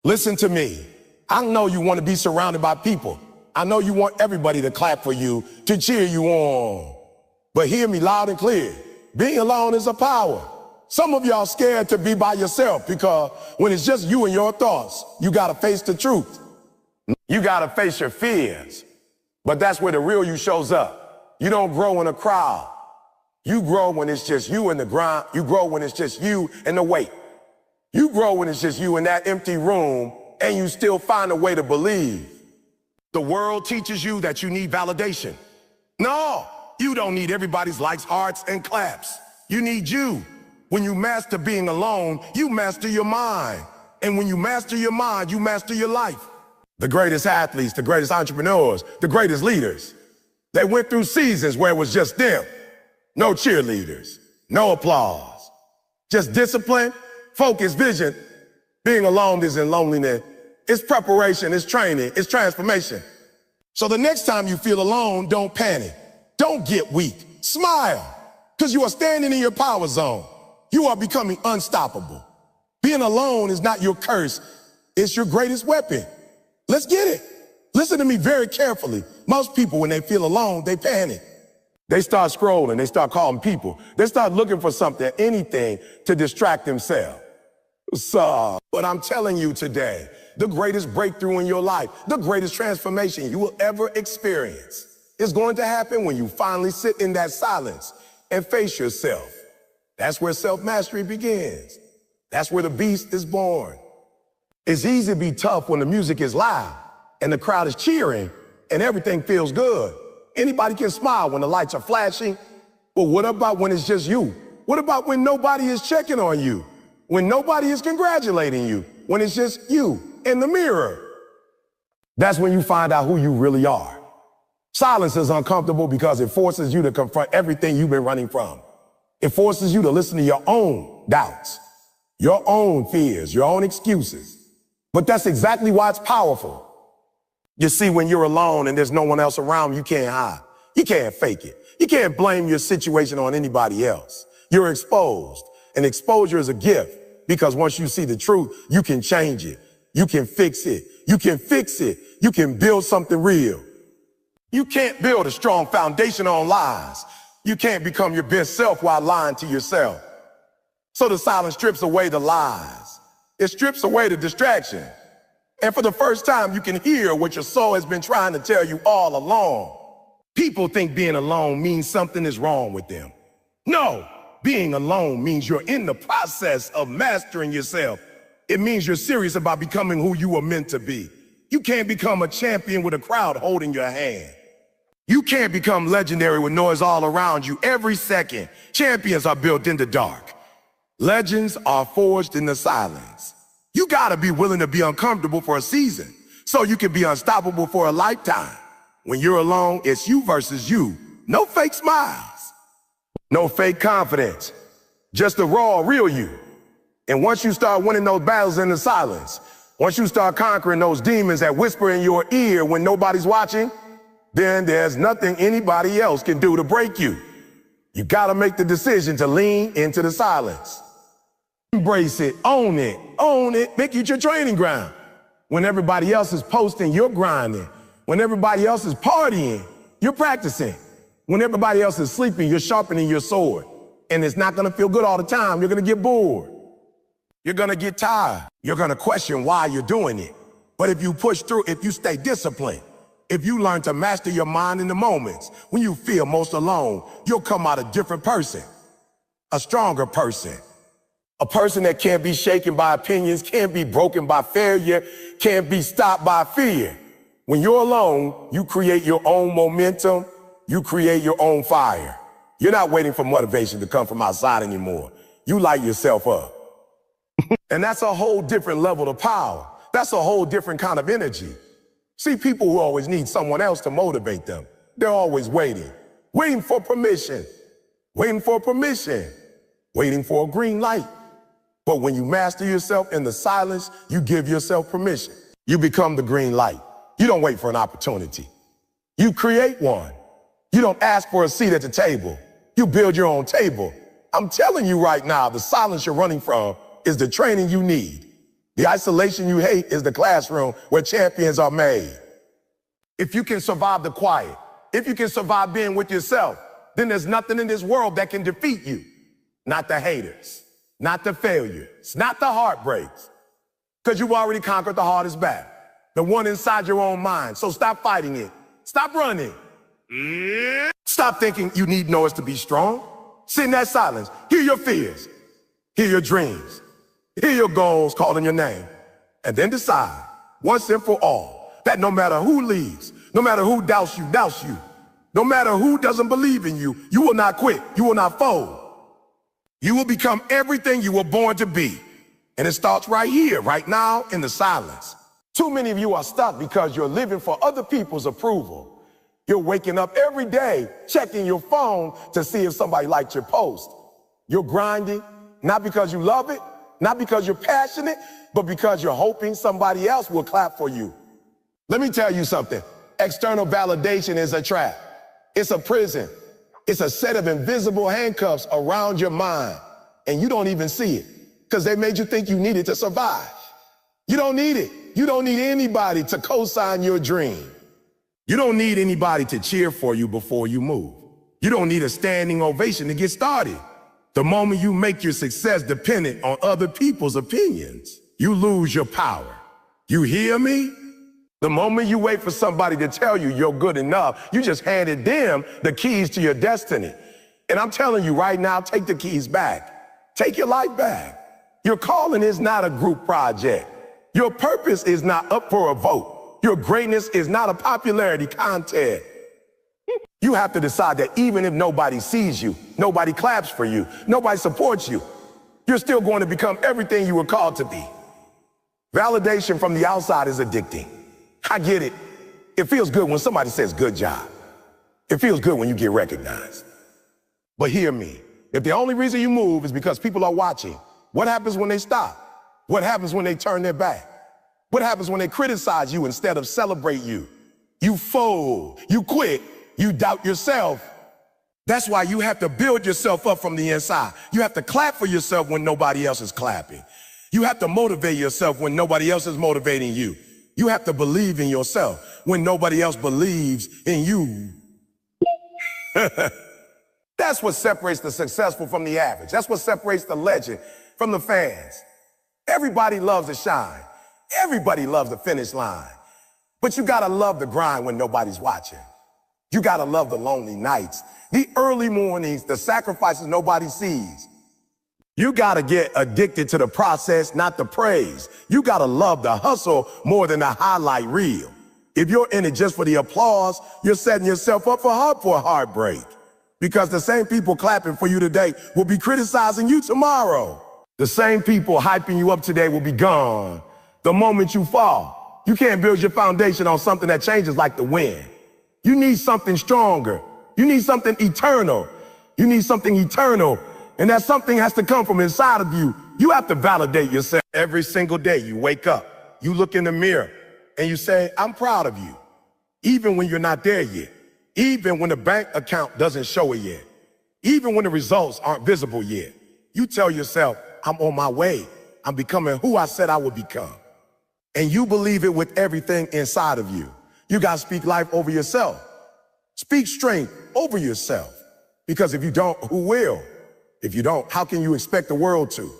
Listen to me. I know you want to be surrounded by people. I know you want everybody to clap for you, to cheer you on. But hear me loud and clear. Being alone is a power. Some of y'all scared to be by yourself because when it's just you and your thoughts, you got to face the truth. You got to face your fears. But that's where the real you shows up. You don't grow in a crowd. You grow when it's just you and the ground. You grow when it's just you and the weight. You grow when it's just you in that empty room and you still find a way to believe. The world teaches you that you need validation. No, you don't need everybody's likes, hearts, and claps. You need you. When you master being alone, you master your mind. And when you master your mind, you master your life. The greatest athletes, the greatest entrepreneurs, the greatest leaders, they went through seasons where it was just them. No cheerleaders, no applause, just discipline, focus, vision. Being alone isn't loneliness. It's preparation, it's training, it's transformation. So the next time you feel alone, don't panic. Don't get weak. Smile, because you are standing in your power zone. You are becoming unstoppable. Being alone is not your curse. It's your greatest weapon. Let's get it. Listen to me very carefully. Most people, when they feel alone, they panic. They start scrolling. They start calling people. They start looking for something, anything to distract themselves. But I'm telling you today, the greatest breakthrough in your life, the greatest transformation you will ever experience is going to happen when you finally sit in that silence and face yourself. That's where self-mastery begins. That's where the beast is born. It's easy to be tough when the music is loud and the crowd is cheering and everything feels good. Anybody can smile when the lights are flashing. But what about when it's just you? What about when nobody is checking on you? When nobody is congratulating you? When it's just you in the mirror? That's when you find out who you really are. Silence is uncomfortable because it forces you to confront everything you've been running from. It forces you to listen to your own doubts, your own fears, your own excuses. But that's exactly why it's powerful. You see, when you're alone and there's no one else around, you can't hide. You can't fake it. You can't blame your situation on anybody else. You're exposed. And exposure is a gift because once you see the truth, you can change it. You can fix it. You can fix it. You can build something real. You can't build a strong foundation on lies. You can't become your best self while lying to yourself. So the silence strips away the lies. It strips away the distraction. And for the first time, you can hear what your soul has been trying to tell you all along. People think being alone means something is wrong with them. No, being alone means you're in the process of mastering yourself. It means you're serious about becoming who you were meant to be. You can't become a champion with a crowd holding your hand. You can't become legendary with noise all around you every second. Champions are built in the dark. Legends are forged in the silence. You gotta be willing to be uncomfortable for a season so you can be unstoppable for a lifetime. When you're alone, it's you versus you. No fake smiles. No fake confidence. Just the raw, real you. And once you start winning those battles in the silence, once you start conquering those demons that whisper in your ear when nobody's watching, then there's nothing anybody else can do to break you. You gotta make the decision to lean into the silence. Embrace it, own it, make it your training ground. When everybody else is posting, you're grinding. When everybody else is partying, you're practicing. When everybody else is sleeping, you're sharpening your sword. And it's not gonna feel good all the time. You're gonna get bored. You're gonna get tired. You're gonna question why you're doing it. But if you push through, if you stay disciplined, if you learn to master your mind in the moments when you feel most alone, you'll come out a different person, a stronger person, a person that can't be shaken by opinions, can't be broken by failure, can't be stopped by fear. When you're alone, you create your own momentum, you create your own fire. You're not waiting for motivation to come from outside anymore. You light yourself up. And that's a whole different level of power. That's a whole different kind of energy. See, people who always need someone else to motivate them, they're always waiting for permission, waiting for a green light. But when you master yourself in the silence, you give yourself permission. You become the green light. You don't wait for an opportunity. You create one. You don't ask for a seat at the table. You build your own table. I'm telling you right now, the silence you're running from is the training you need. The isolation you hate is the classroom where champions are made. If you can survive the quiet, if you can survive being with yourself, then there's nothing in this world that can defeat you. Not the haters, not the failures, not the heartbreaks. Because you've already conquered the hardest battle, the one inside your own mind. So stop fighting it. Stop running. Stop thinking you need noise to be strong. Sit in that silence. Hear your fears. Hear your dreams. Hear your goals calling your name. And then decide, once and for all, that no matter who leaves, no matter who doubts you, no matter who doesn't believe in you, you will not quit. You will not fold. You will become everything you were born to be. And it starts right here, right now, in the silence. Too many of you are stuck because you're living for other people's approval. You're waking up every day, checking your phone to see if somebody liked your post. You're grinding, not because you love it, not because you're passionate, but because you're hoping somebody else will clap for you. Let me tell you something. External validation is a trap. It's a prison. It's a set of invisible handcuffs around your mind, and you don't even see it because they made you think you needed to survive. You don't need it. You don't need anybody to co-sign your dream. You don't need anybody to cheer for you before you move. You don't need a standing ovation to get started. The moment you make your success dependent on other people's opinions, you lose your power. You hear me? The moment you wait for somebody to tell you you're good enough, you just handed them the keys to your destiny. And I'm telling you right now, take the keys back. Take your life back. Your calling is not a group project. Your purpose is not up for a vote. Your greatness is not a popularity contest. You have to decide that even if nobody sees you, nobody claps for you, nobody supports you, you're still going to become everything you were called to be. Validation from the outside is addicting. I get it. It feels good when somebody says good job. It feels good when you get recognized. But hear me. If the only reason you move is because people are watching, what happens when they stop? What happens when they turn their back? What happens when they criticize you instead of celebrate you? You fold, you quit, you doubt yourself. That's why you have to build yourself up from the inside. You have to clap for yourself when nobody else is clapping. You have to motivate yourself when nobody else is motivating you. You have to believe in yourself when nobody else believes in you. That's what separates the successful from the average. That's what separates the legend from the fans. Everybody loves to shine. Everybody loves the finish line. But you gotta love the grind when nobody's watching. You gotta love the lonely nights, the early mornings, the sacrifices nobody sees. You gotta get addicted to the process, not the praise. You gotta love the hustle more than the highlight reel. If you're in it just for the applause, you're setting yourself up for a heartbreak. Because the same people clapping for you today will be criticizing you tomorrow. The same people hyping you up today will be gone the moment you fall. You can't build your foundation on something that changes like the wind. You need something stronger. You need something eternal. You need something eternal. And that something has to come from inside of you. You have to validate yourself. Every single day you wake up, you look in the mirror and you say, I'm proud of you. Even when you're not there yet. Even when the bank account doesn't show it yet. Even when the results aren't visible yet. You tell yourself, I'm on my way. I'm becoming who I said I would become. And you believe it with everything inside of you. You got to speak life over yourself. Speak strength over yourself. Because if you don't, who will? If you don't, how can you expect the world to?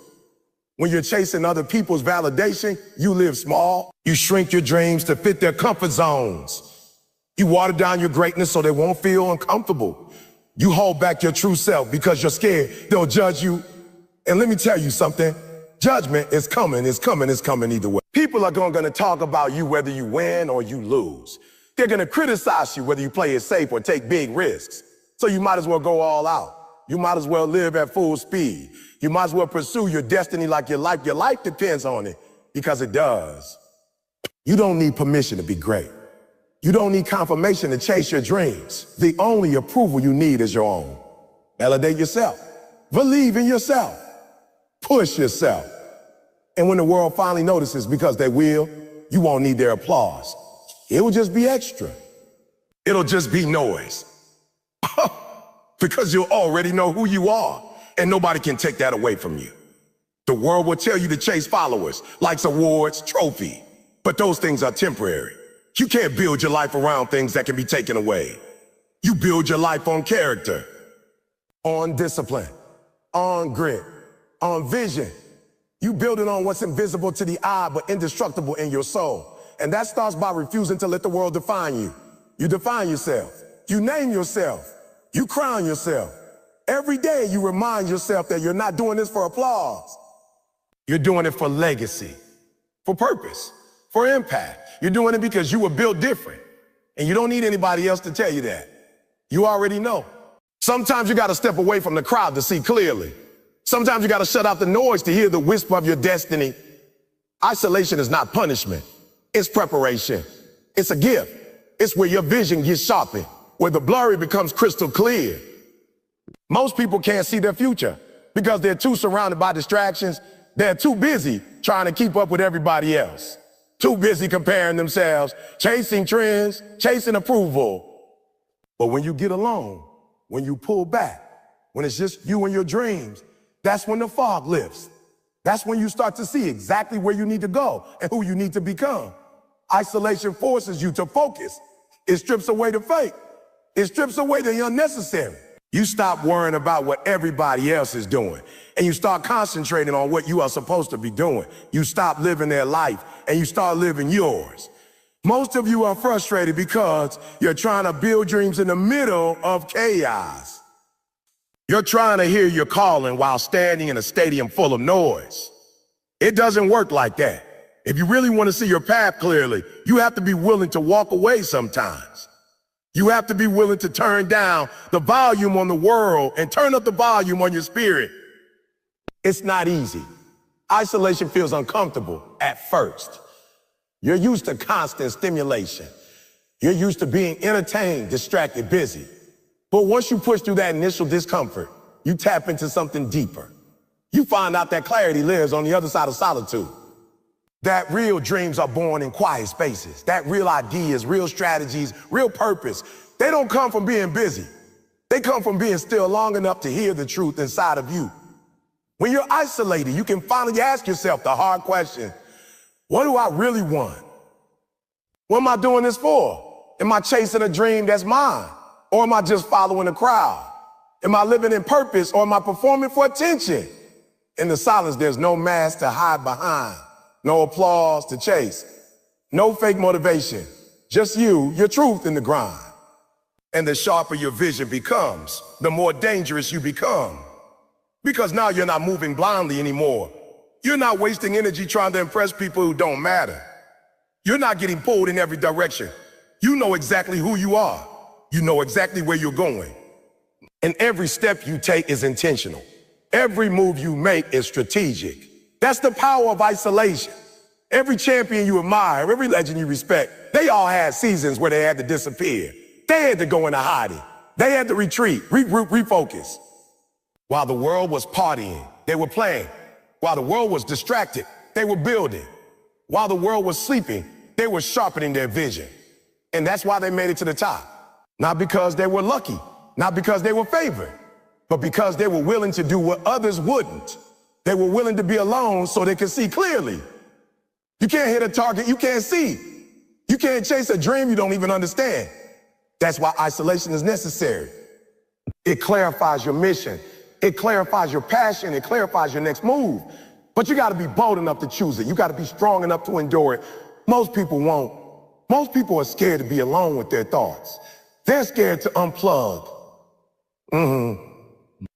When you're chasing other people's validation, you live small. You shrink your dreams to fit their comfort zones. You water down your greatness so they won't feel uncomfortable. You hold back your true self because you're scared they'll judge you. And let me tell you something. Judgment is coming, it's coming, it's coming either way. People are going to talk about you whether you win or you lose. They're going to criticize you whether you play it safe or take big risks. So you might as well go all out. You might as well live at full speed. You might as well pursue your destiny like your life. Your life depends on it because it does. You don't need permission to be great. You don't need confirmation to chase your dreams. The only approval you need is your own. Validate yourself. Believe in yourself. Push yourself. And when the world finally notices, because they will, you won't need their applause. It will just be extra. It'll just be noise. Because you'll already know who you are, and nobody can take that away from you. The world will tell you to chase followers, likes, awards, trophy. But those things are temporary. You can't build your life around things that can be taken away. You build your life on character, on discipline, on grit, on vision. You build it on what's invisible to the eye but indestructible in your soul. And that starts by refusing to let the world define you. You define yourself. You name yourself. You crown yourself. Every day you remind yourself that you're not doing this for applause. You're doing it for legacy, for purpose, for impact. You're doing it because you were built different. And you don't need anybody else to tell you that. You already know. Sometimes you got to step away from the crowd to see clearly. Sometimes you got to shut out the noise to hear the whisper of your destiny. Isolation is not punishment. It's preparation. It's a gift. It's where your vision gets sharpened, where the blurry becomes crystal clear. Most people can't see their future because they're too surrounded by distractions. They're too busy trying to keep up with everybody else. Too busy comparing themselves, chasing trends, chasing approval. But when you get alone, when you pull back, when it's just you and your dreams, that's when the fog lifts. That's when you start to see exactly where you need to go and who you need to become. Isolation forces you to focus. It strips away the fake. It strips away the unnecessary. You stop worrying about what everybody else is doing, and you start concentrating on what you are supposed to be doing. You stop living their life, and you start living yours. Most of you are frustrated because you're trying to build dreams in the middle of chaos. You're trying to hear your calling while standing in a stadium full of noise. It doesn't work like that. If you really want to see your path clearly, you have to be willing to walk away sometimes. You have to be willing to turn down the volume on the world and turn up the volume on your spirit. It's not easy. Isolation feels uncomfortable at first. You're used to constant stimulation. You're used to being entertained, distracted, busy. But once you push through that initial discomfort, you tap into something deeper. You find out that clarity lives on the other side of solitude. That real dreams are born in quiet spaces. That real ideas, real strategies, real purpose, they don't come from being busy. They come from being still long enough to hear the truth inside of you. When you're isolated, you can finally ask yourself the hard question, what do I really want? What am I doing this for? Am I chasing a dream that's mine? Or am I just following the crowd? Am I living in purpose or am I performing for attention? In the silence, there's no mask to hide behind. No applause to chase, no fake motivation, just you, your truth in the grind. And the sharper your vision becomes, the more dangerous you become. Because now you're not moving blindly anymore. You're not wasting energy trying to impress people who don't matter. You're not getting pulled in every direction. You know exactly who you are. You know exactly where you're going. And every step you take is intentional. Every move you make is strategic. That's the power of isolation. Every champion you admire, every legend you respect, they all had seasons where they had to disappear. They had to go into hiding. They had to retreat, regroup, refocus. While the world was partying, they were playing. While the world was distracted, they were building. While the world was sleeping, they were sharpening their vision. And that's why they made it to the top. Not because they were lucky, not because they were favored, but because they were willing to do what others wouldn't. They were willing to be alone so they could see clearly. You can't hit a target you can't see. You can't chase a dream you don't even understand. That's why isolation is necessary. It clarifies your mission. It clarifies your passion. It clarifies your next move. But you got to be bold enough to choose it. You got to be strong enough to endure it. Most people won't. Most people are scared to be alone with their thoughts. They're scared to unplug.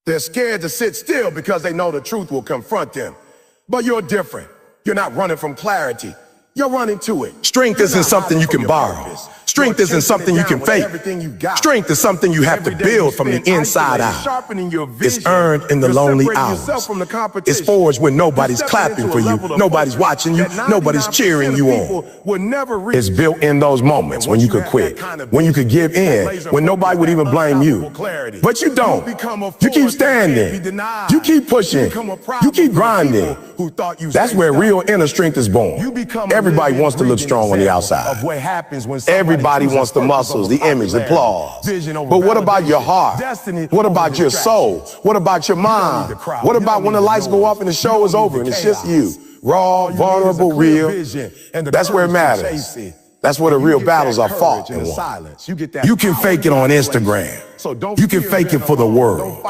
They're scared to sit still because they know the truth will confront them. But you're different. You're not running from clarity. You're running to it. Strength isn't something you can borrow. Strength isn't something you can fake. Strength is something you have to build from the inside out. It's earned in the lonely hours. It's forged when nobody's clapping for you, nobody's watching you, nobody's cheering you on. It's built in those moments when you could quit, when you could give in, when nobody would even blame you. But you don't. You keep standing. You keep pushing. You keep grinding. That's where real inner strength is born. Everybody wants to look strong on the outside. Everybody Everybody wants the muscles, the image, the applause. But what about your heart? What about your soul? What about your mind? What about when the lights go up and the show is over and it's just you? Raw, vulnerable, real. That's where it matters. That's where the real battles are fought and won. You can fake it on Instagram. You can fake it for the world.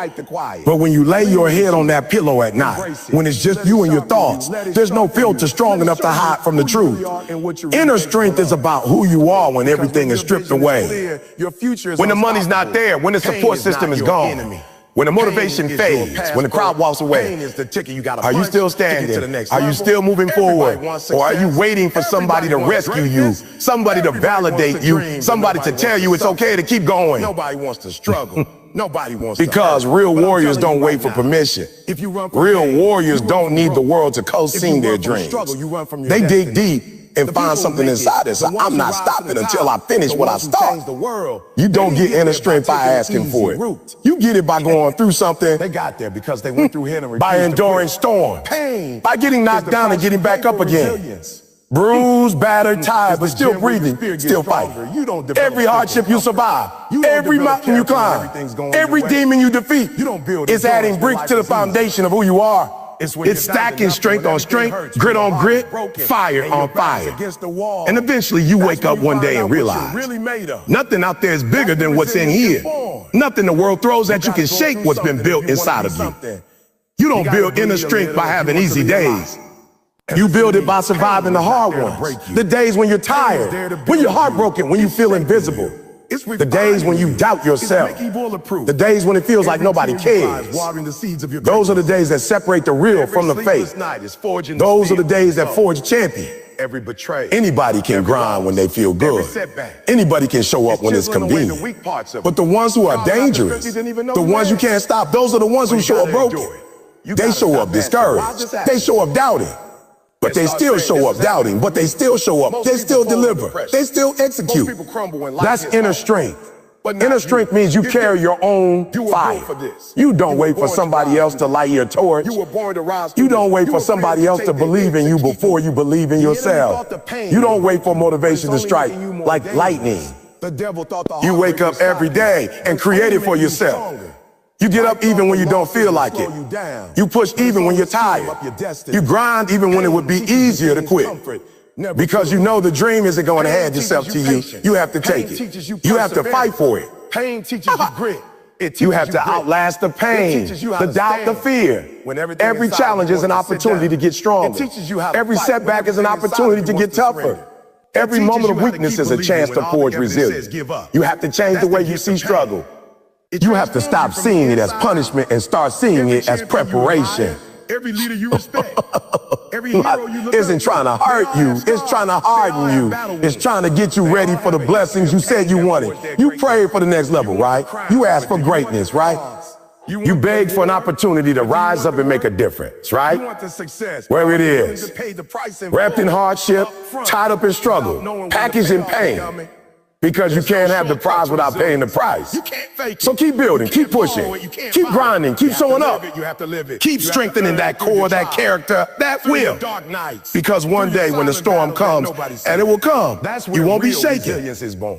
But when you lay your head on that pillow at night, when it's just you and your thoughts, there's no filter strong enough to hide from the truth. Inner strength is about who you are when everything is stripped away. When the money's not there, when the support system is gone. When the motivation fades, when the crowd walks away, are you still standing? Are you still moving forward? Or are you waiting for somebody to rescue you, somebody to validate you, somebody to tell you it's okay to keep going? Nobody wants to struggle. Nobody wants to. Because real warriors don't wait for permission. Real warriors don't need the world to co-sign their dreams. They dig deep and find something inside it. So I'm not stopping until I finish what I start. You don't get inner strength by asking for it. You get it by going through something. They got there because they went through hell and by enduring storm, by getting knocked down and getting back up again. Bruised, battered, tired, but still breathing, still fighting. Every hardship you survive, every mountain you climb, every demon you defeat, it's adding bricks to the foundation of who you are. It's stacking strength on strength, grit on grit, fire on fire. And eventually you wake up one day and realize nothing out there is bigger than what's in here. Nothing the world throws at you can shake what's been built inside of you. You don't build inner strength by having easy days. You build it by surviving the hard ones. The days when you're tired, when you're heartbroken, when you feel invisible. The days when you doubt yourself. The days when it feels like nobody cares. Those are the days that separate the real from the fake. Those are the days that forge champion. Anybody can grind when they feel good. Anybody can show up when it's convenient. But the ones who are dangerous, the ones you can't stop, those are the ones who show up broken. They show up discouraged. They show up doubting. But they still show up doubting, but they still show up, they still deliver, they still execute. That's inner strength. Inner strength means you carry your own fire. You don't wait for somebody else to light your torch. You don't wait for somebody else to believe in you before you believe in yourself. You don't wait for motivation to strike like lightning. You wake up every day and create it for yourself. You get up even when you don't feel like it. You push even when you're tired. You grind even when it would be easier to quit. Because you know the dream isn't going to hand itself to you. You have to take it. You have to fight for it. Pain teaches you grit. You have to outlast the pain, the doubt, the fear. Every challenge is an opportunity to get stronger. Every setback is an opportunity to get tougher. Every moment of weakness is a chance to forge resilience. You have to change the way you see struggle. You have to stop seeing it as punishment and start seeing it as preparation. Every leader you respect, every hero you look isn't trying to hurt you, it's trying to harden you. It's trying to get you ready for the blessings you said you wanted. You prayed for the next level, right? You asked for greatness, right? You begged for an opportunity to rise up and make a difference, right? Where it is, wrapped in hardship, tied up in struggle, packaged in pain. Because you can't have the prize without paying the price. So keep building, keep pushing, keep grinding, keep showing up. Keep strengthening that core, that character, that will. Because one day when the storm comes, and it will come, you won't be shaken.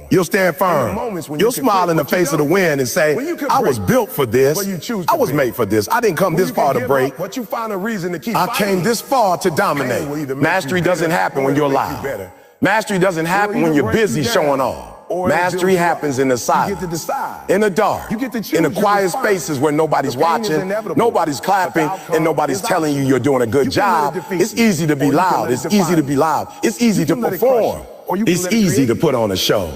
You'll stand firm. You'll smile in the face of the wind and say, I was built for this. I was made for this. I didn't come this far to break. I came this far to dominate. Mastery doesn't happen when you're loud. Mastery doesn't happen when you're busy showing off. Mastery happens in the silence, in the dark, in the quiet spaces where nobody's watching, nobody's clapping, and nobody's telling you you're doing a good job. It's easy to be loud. It's easy to be loud. It's easy to perform. It's easy to put on a show.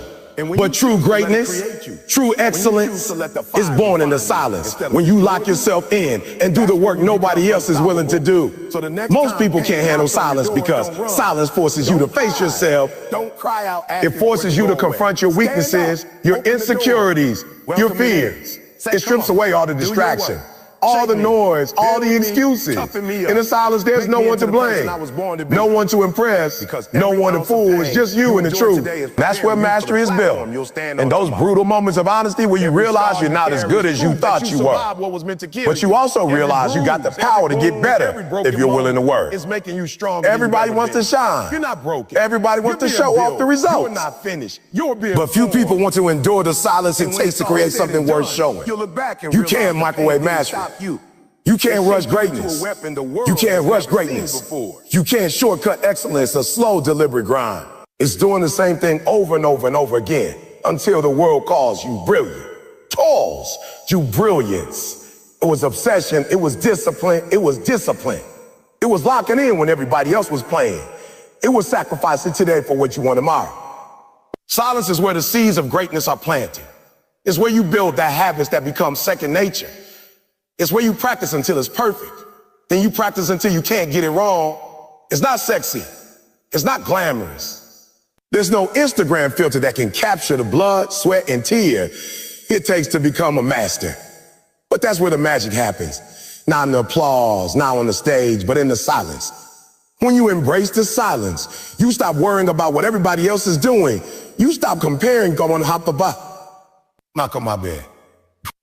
But true greatness, true excellence is born in the silence. When you lock yourself in and do the work nobody else is willing to do. Most people can't handle silence because silence forces you to face yourself. It forces you to confront your weaknesses, your insecurities, your fears. It strips away all the distraction. all the shape me, noise, all the build me, excuses. toughen me up, In the silence, there's make no me one into to the person blame, I was born to be. no one to impress, Because no every one to ounce of fool. pain It's just you you and the endure truth. today is That's where preparing you for mastery the is platform built. you'll stand And on those tomorrow. brutal moments of honesty where you Every realize scar you're not you as carry good is as you proof that thought you were. survived what was meant to kill But you also Every realize you got the bruise, power to every get wound, better every broken if you're willing to bone work. is making you stronger. Everybody wants to shine. You're not broken. Everybody wants You're to being show off built. the results. You're not finished. You're being But few formed. people want to endure the silence it And when takes to it's all create said something and worth done, showing. you'll look back and You realize can't the microwave pain didn't mastery. stop you. You can't It rush shaped you into greatness. a weapon the world You can't has rush never seen greatness. before. You can't shortcut excellence, a slow, deliberate grind. It's doing the same thing over and over and over again until the world calls you brilliant. Calls you brilliance. It was obsession. It was discipline. It was discipline. It was locking in when everybody else was playing. It was sacrificing today for what you want tomorrow. Silence is where the seeds of greatness are planted. It's where you build that habits that become second nature. It's where you practice until it's perfect. Then you practice until you can't get it wrong. It's not sexy. It's not glamorous. There's no Instagram filter that can capture the blood, sweat, and tear it takes to become a master. But that's where the magic happens. Not in the applause, not on the stage, but in the silence. When you embrace the silence, you stop worrying about what everybody else is doing. You stop comparing, going hop about. Knock on my bed.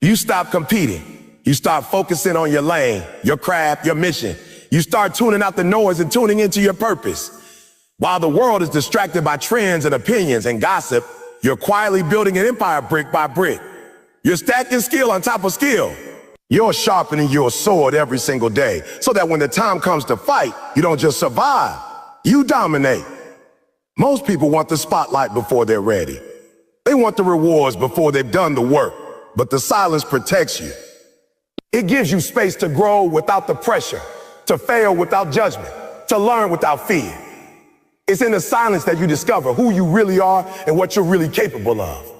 You stop competing. You start focusing on your lane, your craft, your mission. You start tuning out the noise and tuning into your purpose. While the world is distracted by trends and opinions and gossip, you're quietly building an empire brick by brick. You're stacking skill on top of skill. You're sharpening your sword every single day so that when the time comes to fight, you don't just survive, you dominate. Most people want the spotlight before they're ready. They want the rewards before they've done the work, but the silence protects you. It gives you space to grow without the pressure, to fail without judgment, to learn without fear. It's in the silence that you discover who you really are and what you're really capable of.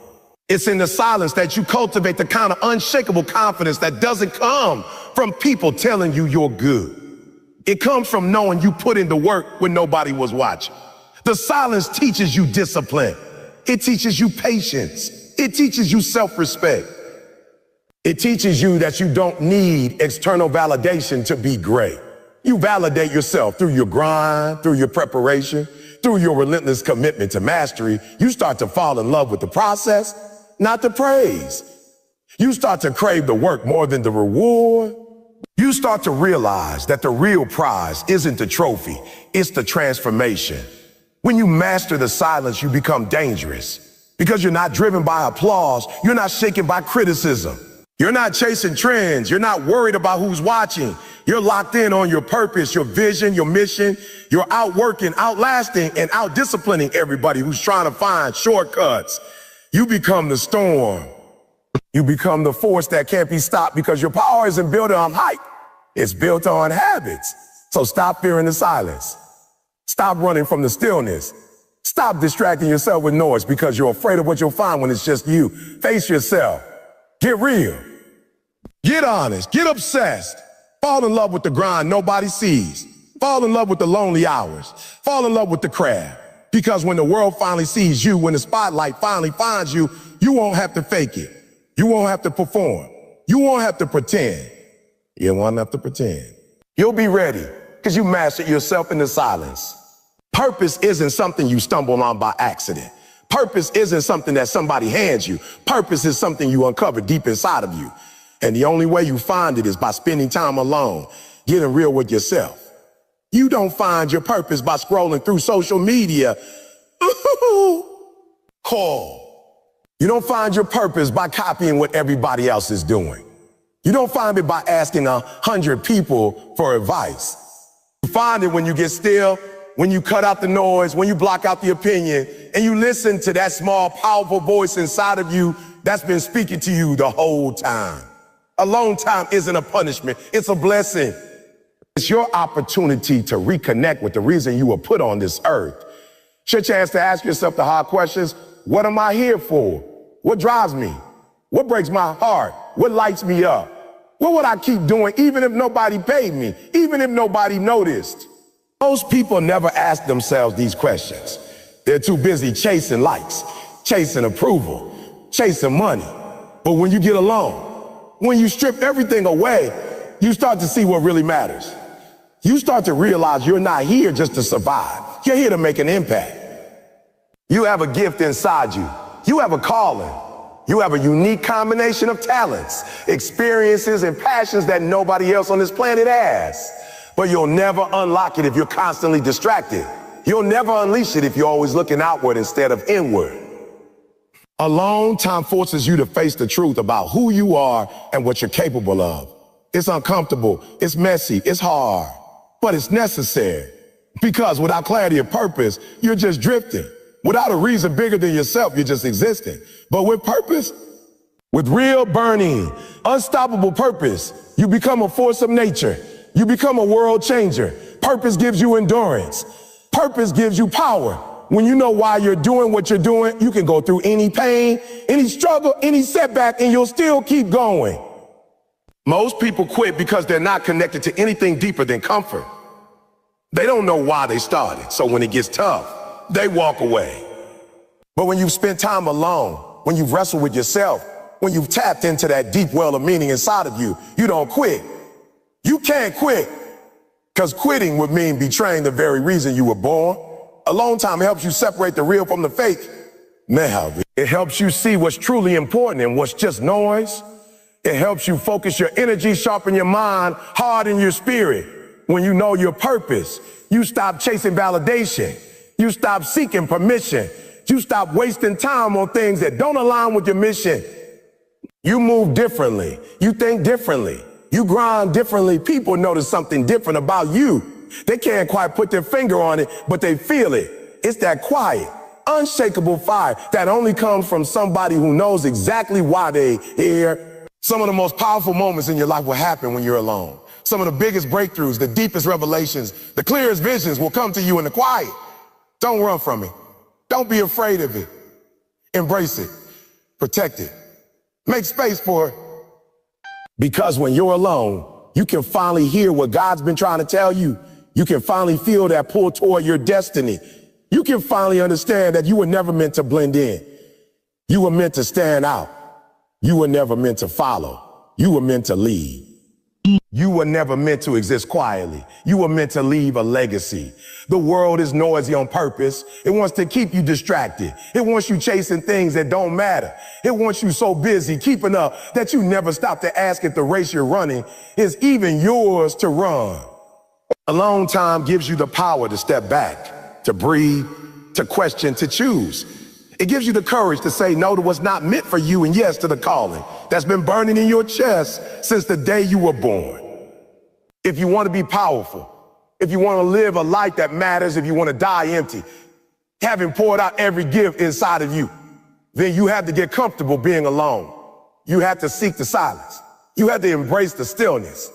It's in the silence that you cultivate the kind of unshakable confidence that doesn't come from people telling you you're good. It comes from knowing you put in the work when nobody was watching. The silence teaches you discipline. It teaches you patience. It teaches you self-respect. It teaches you that you don't need external validation to be great. You validate yourself through your grind, through your preparation, through your relentless commitment to mastery. You start to fall in love with the process, not the praise. You start to crave the work more than the reward. You start to realize that the real prize isn't the trophy, it's the transformation. When you master the silence, you become dangerous because you're not driven by applause. You're not shaken by criticism. You're not chasing trends. You're not worried about who's watching. You're locked in on your purpose, your vision, your mission. You're outworking, outlasting, and outdisciplining everybody who's trying to find shortcuts. You become the storm. You become the force that can't be stopped because your power isn't built on hype. It's built on habits. So stop fearing the silence. Stop running from the stillness. Stop distracting yourself with noise because you're afraid of what you'll find when it's just you. Face yourself. Get real. Get honest. Get obsessed. Fall in love with the grind nobody sees. Fall in love with the lonely hours. Fall in love with the craft. Because when the world finally sees you, when the spotlight finally finds you, you won't have to fake it. You won't have to perform. You won't have to pretend. You won't have to pretend. You'll be ready because you mastered yourself in the silence. Purpose isn't something you stumble on by accident. Purpose isn't something that somebody hands you. Purpose is something you uncover deep inside of you. And the only way you find it is by spending time alone, getting real with yourself. You don't find your purpose by scrolling through social media. Call. You don't find your purpose by copying what everybody else is doing. You don't find it by asking 100 people for advice. You find it when you get still, when you cut out the noise, when you block out the opinion, and you listen to that small, powerful voice inside of you that's been speaking to you the whole time. Alone time isn't a punishment, it's a blessing. It's your opportunity to reconnect with the reason you were put on this earth. It's your chance to ask yourself the hard questions. What am I here for? What drives me? What breaks my heart? What lights me up? What would I keep doing even if nobody paid me, even if nobody noticed? Most people never ask themselves these questions. They're too busy chasing likes, chasing approval, chasing money. But when you get alone, When you strip everything away, you start to see what really matters. You start to realize you're not here just to survive. You're here to make an impact. You have a gift inside you. You have a calling. You have a unique combination of talents, experiences, and passions that nobody else on this planet has. But you'll never unlock it if you're constantly distracted. You'll never unleash it if you're always looking outward instead of inward. Alone time forces you to face the truth about who you are and what you're capable of. It's uncomfortable, it's messy, it's hard, but it's necessary. Because without clarity of purpose, you're just drifting. Without a reason bigger than yourself, you're just existing. But with purpose, with real burning, unstoppable purpose, you become a force of nature. You become a world changer. Purpose gives you endurance. Purpose gives you power. When you know why you're doing what you're doing, you can go through any pain, any struggle, any setback, and you'll still keep going. Most people quit because they're not connected to anything deeper than comfort. They don't know why they started, so when it gets tough, they walk away. But when you've spent time alone, when you've wrestled with yourself, when you've tapped into that deep well of meaning inside of you, you don't quit. You can't quit, because quitting would mean betraying the very reason you were born. Alone time helps you separate the real from the fake. Now, it helps you see what's truly important and what's just noise. It helps you focus your energy, sharpen your mind, harden your spirit. When you know your purpose, you stop chasing validation. You stop seeking permission. You stop wasting time on things that don't align with your mission. You move differently. You think differently. You grind differently. People notice something different about you. They can't quite put their finger on it, but they feel it. It's that quiet, unshakable fire that only comes from somebody who knows exactly why they're here. Some of the most powerful moments in your life will happen when you're alone. Some of the biggest breakthroughs, the deepest revelations, the clearest visions will come to you in the quiet. Don't run from it. Don't be afraid of it. Embrace it. Protect it. Make space for it. Because when you're alone, you can finally hear what God's been trying to tell you. You can finally feel that pull toward your destiny. You can finally understand that you were never meant to blend in. You were meant to stand out. You were never meant to follow. You were meant to lead. You were never meant to exist quietly. You were meant to leave a legacy. The world is noisy on purpose. It wants to keep you distracted. It wants you chasing things that don't matter. It wants you so busy keeping up that you never stop to ask if the race you're running is even yours to run. Alone time gives you the power to step back, to breathe, to question, to choose. It gives you the courage to say no to what's not meant for you and yes to the calling that's been burning in your chest since the day you were born. If you want to be powerful, if you want to live a life that matters, if you want to die empty, having poured out every gift inside of you, then you have to get comfortable being alone. You have to seek the silence. You have to embrace the stillness.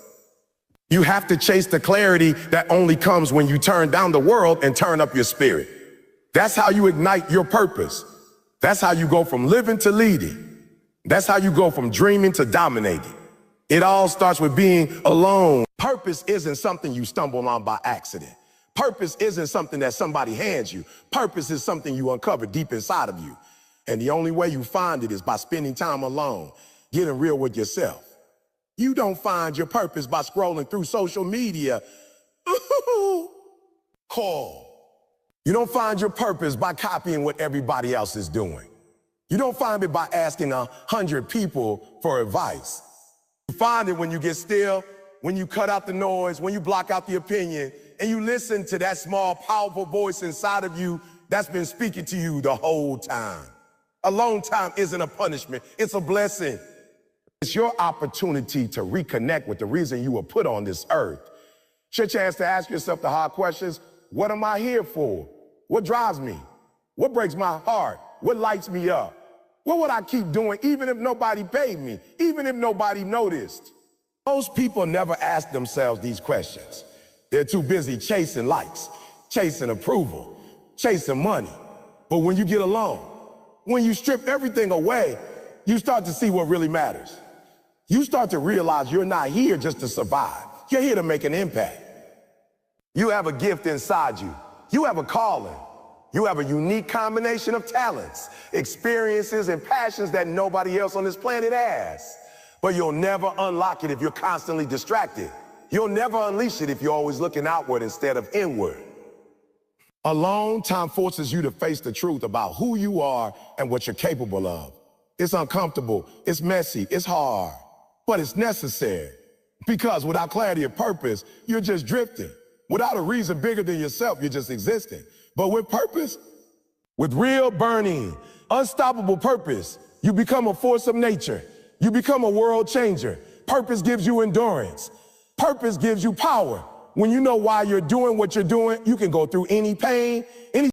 You have to chase the clarity that only comes when you turn down the world and turn up your spirit. That's how you ignite your purpose. That's how you go from living to leading. That's how you go from dreaming to dominating. It all starts with being alone. Purpose isn't something you stumble on by accident. Purpose isn't something that somebody hands you. Purpose is something you uncover deep inside of you. And the only way you find it is by spending time alone, getting real with yourself. You don't find your purpose by scrolling through social media. Call. You don't find your purpose by copying what everybody else is doing. You don't find it by asking 100 people for advice. You find it when you get still, when you cut out the noise, when you block out the opinion, and you listen to that small, powerful voice inside of you that's been speaking to you the whole time. Alone time isn't a punishment, it's a blessing. It's your opportunity to reconnect with the reason you were put on this earth. It's your chance to ask yourself the hard questions. What am I here for? What drives me? What breaks my heart? What lights me up? What would I keep doing even if nobody paid me, even if nobody noticed? Most people never ask themselves these questions. They're too busy chasing likes, chasing approval, chasing money. But when you get alone, when you strip everything away, you start to see what really matters. You start to realize you're not here just to survive. You're here to make an impact. You have a gift inside you. You have a calling. You have a unique combination of talents, experiences, and passions that nobody else on this planet has. But you'll never unlock it if you're constantly distracted. You'll never unleash it if you're always looking outward instead of inward. Alone time forces you to face the truth about who you are and what you're capable of. It's uncomfortable, it's messy, it's hard, but it's necessary. Because without clarity of purpose, you're just drifting. Without a reason bigger than yourself, you're just existing. But with purpose, with real burning, unstoppable purpose, you become a force of nature. You become a world changer. Purpose gives you endurance. Purpose gives you power. When you know why you're doing what you're doing, you can go through any pain, any